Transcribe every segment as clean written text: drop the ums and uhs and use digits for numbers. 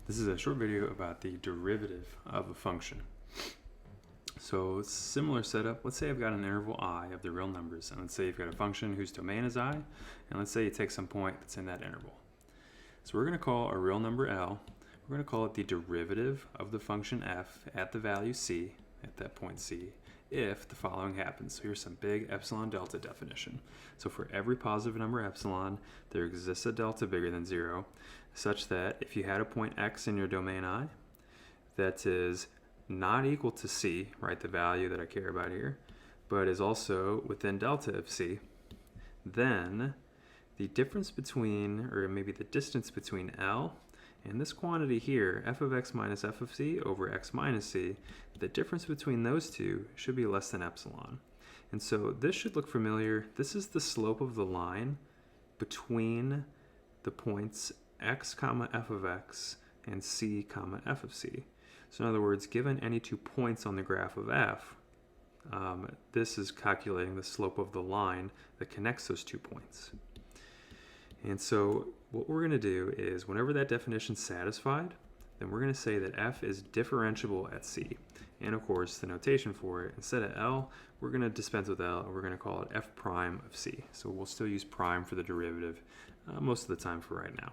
This is a short video about the derivative of a function. So similar setup, let's say I've got an interval I of the real numbers, and let's say you've got a function whose domain is I, and let's say you take some point that's in that interval. So we're going to call a real number L, we're going to call it the derivative of the function f at the value c, at that point c, if the following happens. So here's some big epsilon delta definition. So for every positive number epsilon, there exists a delta bigger than 0, such that if you had a point x in your domain I that is not equal to c, right, the value that I care about here, but is also within delta of c, then the difference between, or maybe the distance between L and this quantity here, f of x minus f of c over x minus c, the difference between those two should be less than epsilon. And so this should look familiar. This is the slope of the line between the points x comma f of x and c comma f of c. So in other words, given any 2 points on the graph of f, this is calculating the slope of the line that connects those 2 points. And so what we're going to do is whenever that definition is satisfied, then we're going to say that f is differentiable at c. And of course, the notation for it, instead of L, we're going to dispense with L, and we're going to call it f prime of c. So we'll still use prime for the derivative most of the time for right now.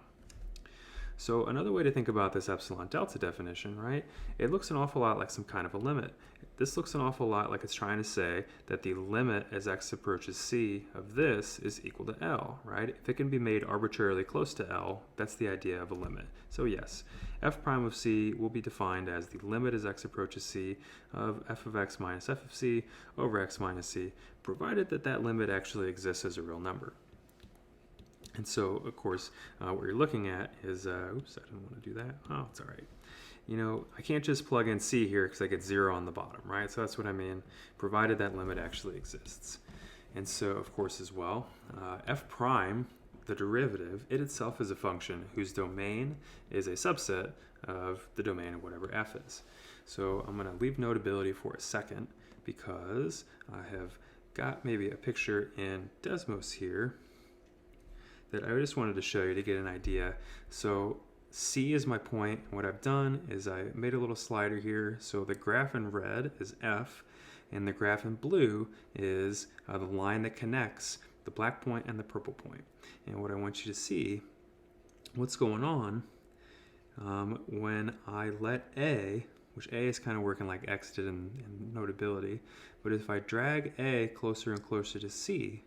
So another way to think about this epsilon delta definition, right, it looks an awful lot like some kind of a limit. This looks an awful lot like it's trying to say that the limit as x approaches c of this is equal to L, right? If it can be made arbitrarily close to L, that's the idea of a limit. So yes, f prime of c will be defined as the limit as x approaches c of f of x minus f of c over x minus c, provided that that limit actually exists as a real number. And so, of course, what you're looking at is, oops, I didn't want to do that. Oh, it's all right. You know, I can't just plug in c here because I get 0 on the bottom, right? So that's what I mean, provided that limit actually exists. And so, of course, as well, f prime, the derivative, it itself is a function whose domain is a subset of the domain of whatever f is. So I'm going to leave notability for a second because I have got maybe a picture in Desmos here that I just wanted to show you to get an idea. So C is my point. What I've done is I made a little slider here. So the graph in red is F, and the graph in blue is the line that connects the black point and the purple point. And what I want you to see, what's going on when I let A, which A is kind of working like X did in notability, but if I drag A closer and closer to C,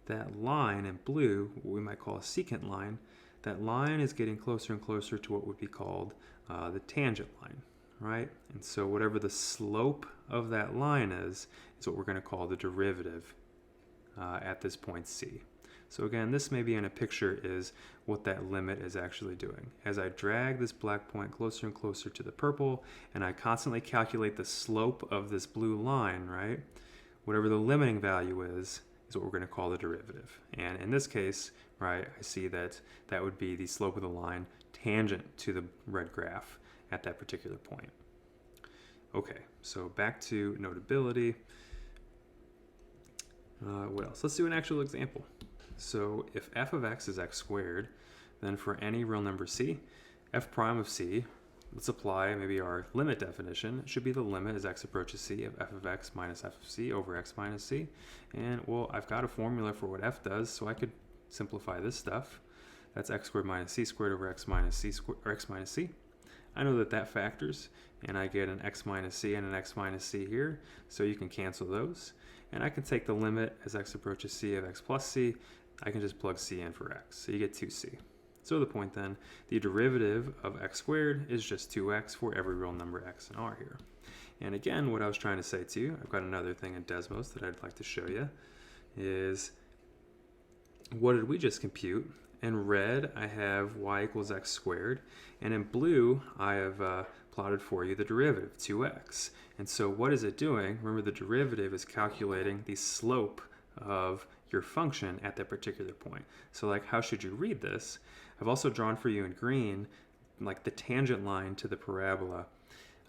that line in blue, what we might call a secant line, that line is getting closer and closer to what would be called the tangent line, right? And so whatever the slope of that line is what we're going to call the derivative at this point C. So again, this maybe in a picture is what that limit is actually doing. As I drag this black point closer and closer to the purple, and I constantly calculate the slope of this blue line, right? Whatever the limiting value is what we're going to call the derivative. And in this case, right, I see that that would be the slope of the line tangent to the red graph at that particular point. Okay, so back to notability. What else? Let's do an actual example. So if f of x is x squared, then for any real number c, f prime of c, let's apply maybe our limit definition. It should be the limit as x approaches c of f of x minus f of c over x minus c. And well, I've got a formula for what f does, so I could simplify this stuff. That's x squared minus c squared over x minus c squared, or x minus c. I know that that factors, and I get an x minus c and an x minus c here, so you can cancel those. And I can take the limit as x approaches c of x plus c. I can just plug c in for x, so you get 2c. So the point then, the derivative of x squared is just 2x for every real number x and r here. And again, what I was trying to say to you, I've got another thing in Desmos that I'd like to show you, is what did we just compute? In red, I have y equals x squared, and in blue, I have plotted for you the derivative, 2x. And so what is it doing? Remember, the derivative is calculating the slope of your function at that particular point. So like, how should you read this? I've also drawn for you in green like the tangent line to the parabola.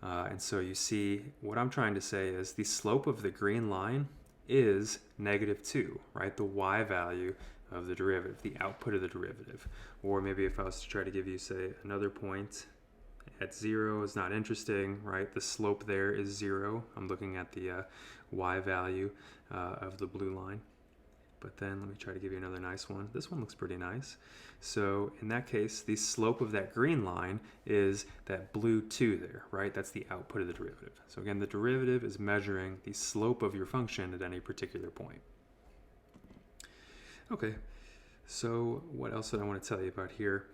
And so you see what I'm trying to say is the slope of the green line is -2, right? The y value of the derivative, the output of the derivative. Or maybe if I was to try to give you, say, another point at 0 is not interesting, right? The slope there is 0. I'm looking at the y value of the blue line. But then let me try to give you another nice one. This one looks pretty nice. So in that case, the slope of that green line is that blue 2 there, right? That's the output of the derivative. So again, the derivative is measuring the slope of your function at any particular point. Okay, so what else did I want to tell you about here?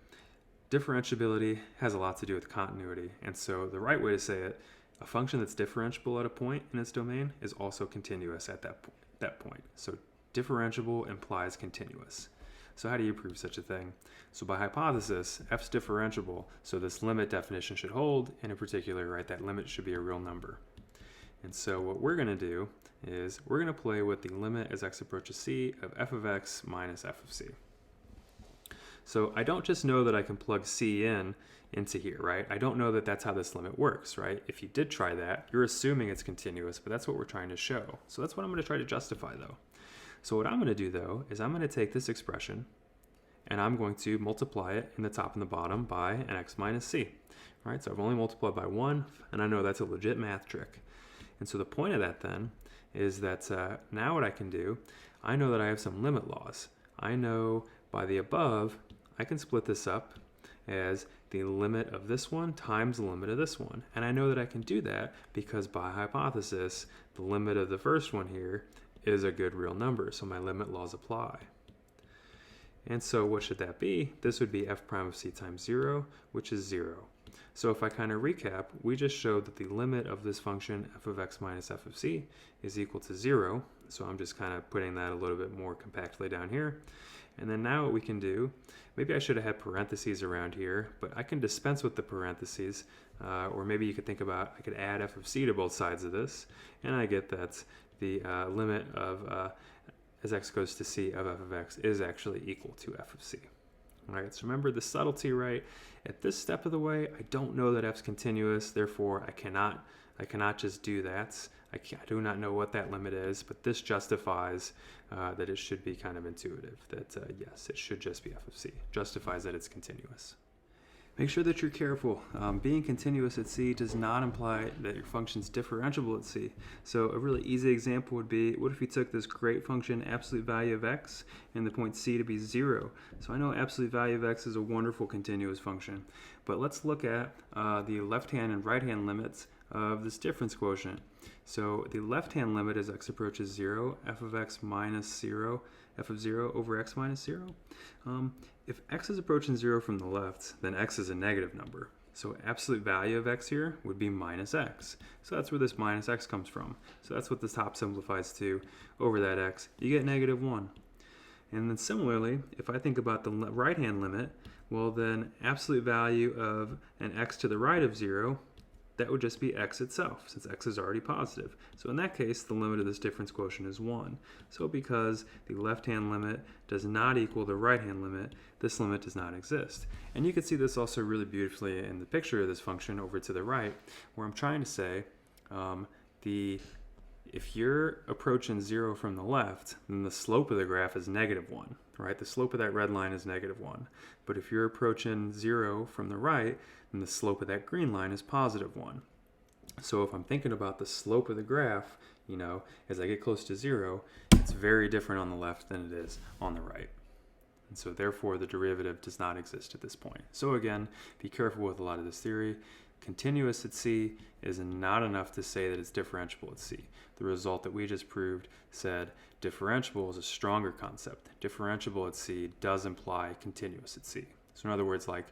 Differentiability has a lot to do with continuity. And so the right way to say it, a function that's differentiable at a point in its domain is also continuous at that point. So differentiable implies continuous. So how do you prove such a thing? So by hypothesis, f's differentiable, so this limit definition should hold, and in particular, right, that limit should be a real number. And so what we're going to do is we're going to play with the limit as x approaches c of f of x minus f of c. So I don't just know that I can plug c into here, right? I don't know that that's how this limit works, right? If you did try that, you're assuming it's continuous, but that's what we're trying to show. So that's what I'm going to try to justify, though. So what I'm going to do, though, is I'm going to take this expression and I'm going to multiply it in the top and the bottom by an x minus c. Right? So I've only multiplied by 1, and I know that's a legit math trick. And so the point of that, then, is that now what I can do, I know that I have some limit laws. I know by the above, I can split this up as the limit of this one times the limit of this one. And I know that I can do that because by hypothesis, the limit of the first one here is a good real number, so my limit laws apply. And so what should that be? This would be f prime of c times 0, which is 0. So if I kind of recap, we just showed that the limit of this function f of x minus f of c is equal to 0. So I'm just kind of putting that a little bit more compactly down here. And then now what we can do, maybe I should have had parentheses around here, but I can dispense with the parentheses, or maybe you could think about, I could add f of c to both sides of this, and I get that the limit of as x goes to c of f of x is actually equal to f of c. All right, so remember the subtlety, right? At this step of the way, I don't know that f's continuous, therefore I cannot just do that. I do not know what that limit is, but this justifies that it should be kind of intuitive, that yes, it should just be f of c. Justifies that it's continuous. Make sure that you're careful. Being continuous at c does not imply that your function's differentiable at c. So a really easy example would be, what if we took this great function absolute value of x and the point c to be 0? So I know absolute value of x is a wonderful continuous function, but let's look at the left-hand and right-hand limits of this difference quotient. So the left-hand limit as x approaches 0, f of x minus 0, f of 0 over x minus 0. If x is approaching 0 from the left, then x is a negative number. So absolute value of x here would be minus x. So that's where this minus x comes from. So that's what this top simplifies to. Over that x, you get negative 1. And then similarly, if I think about the right-hand limit, well then absolute value of an x to the right of 0, that would just be x itself, since x is already positive. So in that case, the limit of this difference quotient is 1. So because the left-hand limit does not equal the right-hand limit, this limit does not exist. And you can see this also really beautifully in the picture of this function over to the right, where I'm trying to say if you're approaching 0 from the left, then the slope of the graph is negative 1, right? The slope of that red line is negative 1. But if you're approaching 0 from the right, then the slope of that green line is positive 1. So if I'm thinking about the slope of the graph, you know, as I get close to 0, it's very different on the left than it is on the right. And so therefore the derivative does not exist at this point. So again, be careful with a lot of this theory. Continuous at c is not enough to say that it's differentiable at c. The result that we just proved said differentiable is a stronger concept. Differentiable at c does imply continuous at c. So in other words, like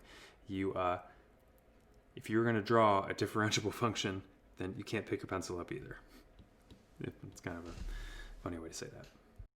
if you're going to draw a differentiable function, then you can't pick your pencil up either. It's kind of a funny way to say that.